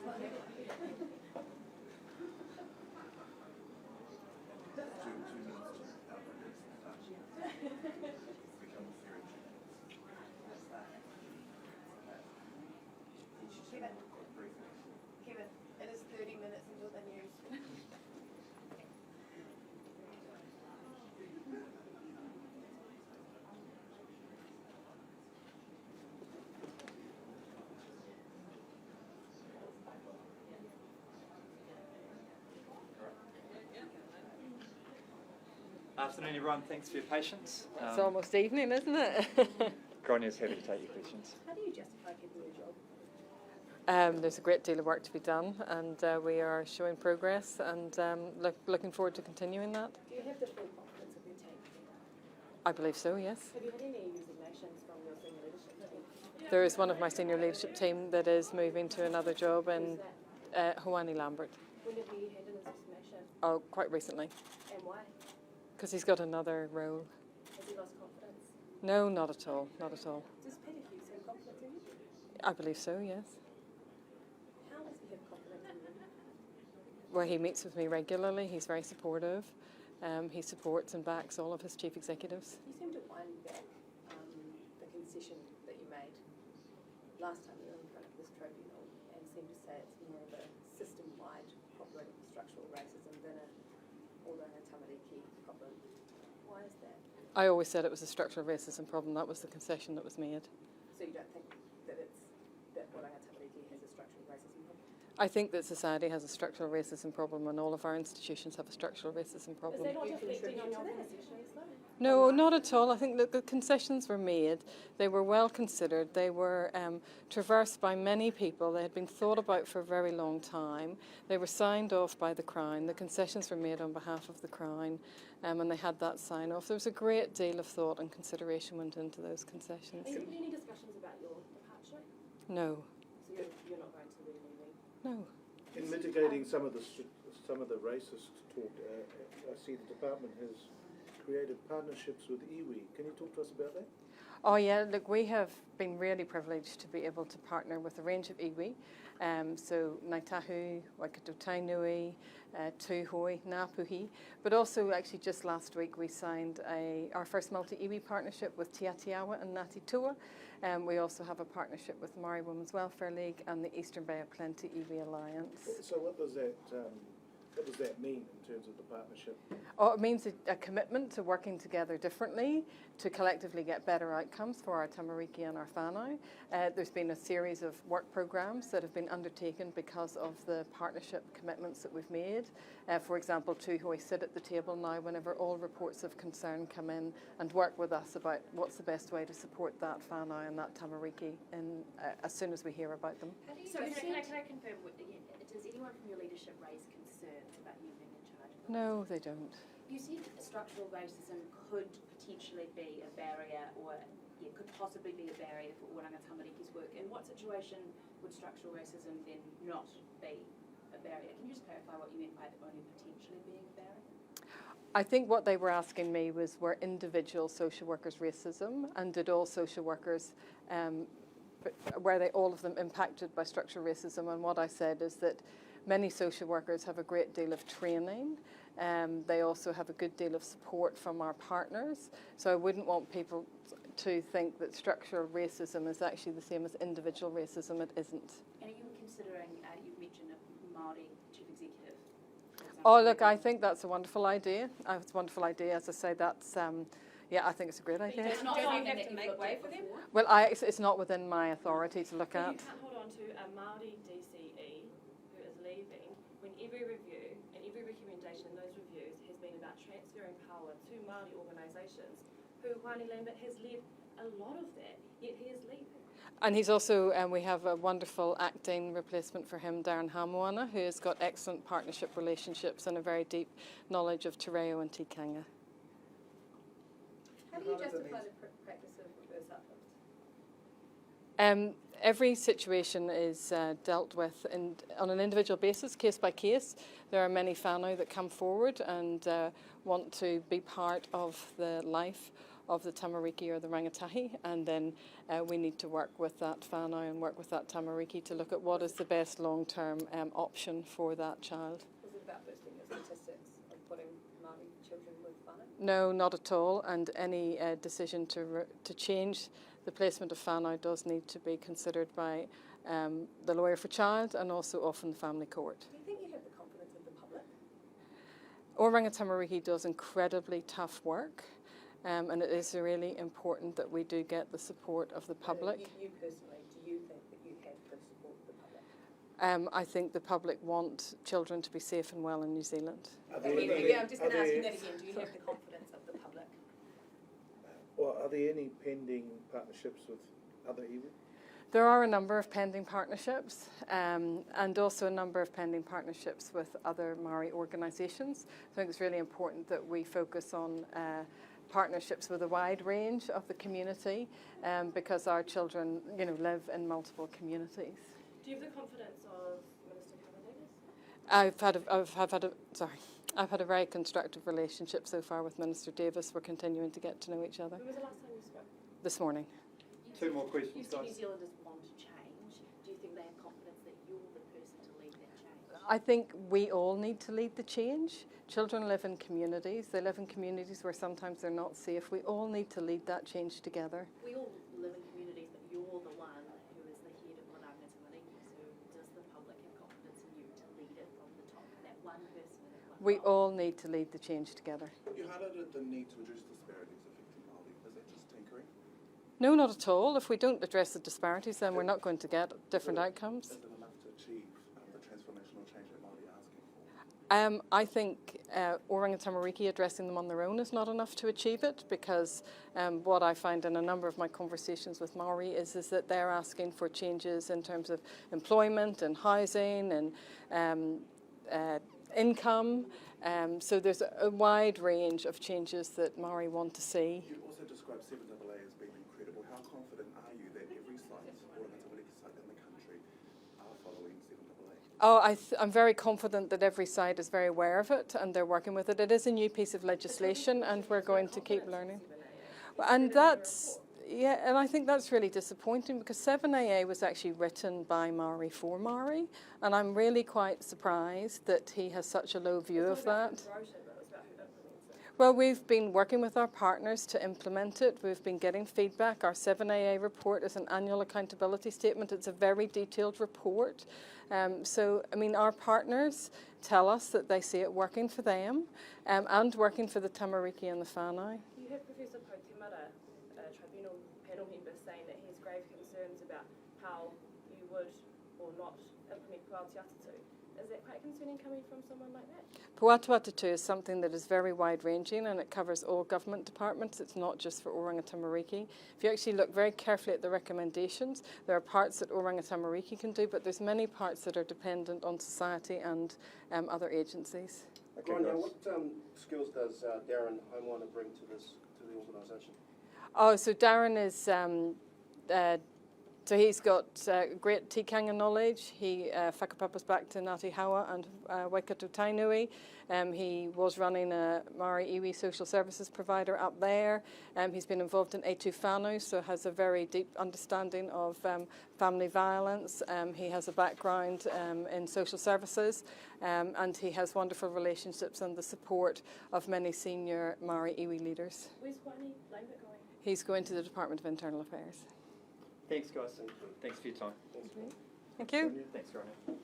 Kevin, it is 30 minutes until the news. Afternoon, everyone. Thanks for your patience. It's almost evening, isn't it? Grainne is happy to take your questions. How do you justify keeping your job? There's a great deal of work to be done, and we are showing progress, and looking forward to continuing that. Do you have the full confidence of your team? I believe so, yes. Have you had any resignations from your senior leadership team? There is one of my senior leadership team that is moving to another job in Hawani Lambert. When have you had his resignation? Oh, quite recently, And why? because he's got another role. Has he lost confidence? No, not at all, not at all. Does Peter Hughes have confidence in you? I believe so, yes. How does he have confidence in you? Well, he meets with me regularly. He's very supportive. He supports and backs all of his chief executives. You seem to wind back the concession that you made last time you were in front of this tribunal and seem to say it's more of a system-wide problem of structural racism than a Oranga Tamariki problem. Why is that? I always said it was a structural racism problem. That was the concession that was made. So you don't think that Oranga Tamariki has a structural racism problem? I think that society has a structural racism problem, and all of our institutions have a structural racism problem. Is that not reflecting on your concessions though? No, not at all. I think that the concessions were made. They were well considered. They were traversed by many people. They had been thought about for a very long time. They were signed off by the Crown. The concessions were made on behalf of the Crown, and they had that sign off. There was a great deal of thought and consideration went into those concessions. Are there any discussions about your departure? No, So you're not going to be leaving? no. In mitigating some of the racist talk, I see the department has created partnerships with iwi. Can you talk to us about that? Oh yeah, look, we have been really privileged to be able to partner with a range of iwi. So Ngāi Tahu, Waikato Tainui, Tūhoi, Ngāpuhi, but also actually just last week we signed our first multi-iwi partnership with Te Atiawa and Ngāti Tua. We also have a partnership with Māori Women's Welfare League and the Eastern Bay of Plenty Iwi Alliance. So what does that mean in terms of the partnership? Oh, it means a commitment to working together differently to collectively get better outcomes for our Tamariki and our whānau. There's been a series of work programs that have been undertaken because of the partnership commitments that we've made. For example, Tūhoi sit at the table now whenever all reports of concern come in and work with us about what's the best way to support that whānau and that Tamariki as soon as we hear about them. So can I confirm, does anyone from your leadership raise concerns about you being in charge of the No, they don't. You said structural racism could potentially be a barrier, or could possibly be a barrier for Oranga Tamariki's work. In what situation would structural racism then not be a barrier? Can you just clarify what you meant by only potentially being a barrier? I think what they were asking me was, were individual social workers racism, and did all social workers, were they all of them impacted by structural racism? And what I said is that many social workers have a great deal of training. They also have a good deal of support from our partners. So I wouldn't want people to think that structural racism is actually the same as individual racism. It isn't. And are you considering, you've mentioned a Māori chief executive? Oh, look, I think that's a wonderful idea. It's a wonderful idea. As I say, that's, I think it's a great idea. It's not something that you've looked at before? Well, it's not within my authority to look at. You can't hold on to a Māori DCE who is leaving when every review and every recommendation in those reviews has been about transferring power to Māori organisations who Waitangi Lambert has led a lot of that, yet he is leaving. And he's also, we have a wonderful acting replacement for him, Darren Hamoana, who has got excellent partnership relationships and a very deep knowledge of Te Reo and Tikanga. How do you justify the practice of reverse uplift? Every situation is dealt with on an individual basis, case by case. There are many whānau that come forward and want to be part of the life of the Tamariki or the rangatahi, and then we need to work with that whānau and work with that Tamariki to look at what is the best long-term option for that child. Was it about boosting the statistics of putting Māori children with whānau? No, not at all, and any decision to change the placement of whānau does need to be considered by the lawyer for child and also often the family court. Do you think you have the confidence of the public? Oranga Tamariki does incredibly tough work, and it is really important that we do get the support of the public. You personally, do you think that you have the support of the public? I think the public want children to be safe and well in New Zealand. I'm just going to ask you that again. Do you have the confidence of the public? Well, are there any pending partnerships with other iwi? There are a number of pending partnerships and also a number of pending partnerships with other Māori organisations. I think it's really important that we focus on partnerships with a wide range of the community because our children, live in multiple communities. Do you have the confidence of Minister Davis? I've had a very constructive relationship so far with Minister Davis. We're continuing to get to know each other. When was the last time you spoke? This morning. Two more questions, You said New guys. Zealanders want change. Do you think they have confidence that you're the person to lead that change? I think we all need to lead the change. Children live in communities. They live in communities where sometimes they're not safe. We all need to lead that change together. We all live in communities, but you're the one who is the head of Oranga Tamariki. So does the public have confidence in you to lead it from the top? That one person in that one We role? all need to lead the change together. You highlighted the need to address disparities affecting Māori. Is that just tinkering? No, not at all. If we don't address the disparities, then we're not going to get different outcomes. Is it enough to achieve the transformational change that Māori are asking for? I think Oranga Tamariki addressing them on their own is not enough to achieve it because what I find in a number of my conversations with Māori is that they're asking for changes in terms of employment and housing and income. So there's a wide range of changes that Māori want to see. You also described 7AA as being incredible. How confident are you that every site, Oranga Tamariki site in the country, are following 7AA? Oh, I'm very confident that every side is very aware of it and they're working with it. It is a new piece of legislation and we're going to keep learning. And and I think that's really disappointing because 7AA was actually written by Māori for Māori, and I'm really quite surprised that he has such a low view of that. Well, we've been working with our partners to implement it. We've been getting feedback. Our 7AA report is an annual accountability statement. It's a very detailed report. Our partners tell us that they see it working for them and working for the Tamariki and the whānau. You have Professor Potemara, tribunal panel member, saying that he has grave concerns about how you would or not implement Puātu Atatu. Is that quite concerning coming from someone like that? Puātu Atatu is something that is very wide-ranging and it covers all government departments. It's not just for Oranga Tamariki. If you actually look very carefully at the recommendations, there are parts that Oranga Tamariki can do, but there's many parts that are dependent on society and other agencies. Grainne, what skills does Darren Homewana bring to the organisation? Oh, so Darren is so he's got great tikanga knowledge. He whakapapas back to Ngāti Hawa and Waikato Tainui. He was running a Māori iwi social services provider up there. He's been involved in A2 whānau, so has a very deep understanding of family violence. He has a background in social services and he has wonderful relationships and the support of many senior Māori iwi leaders. Where's Waitangi Tribunal going? He's going to the Department of Internal Affairs. Thanks, guys. Thanks for your time. Thank you. Thanks, Grainne.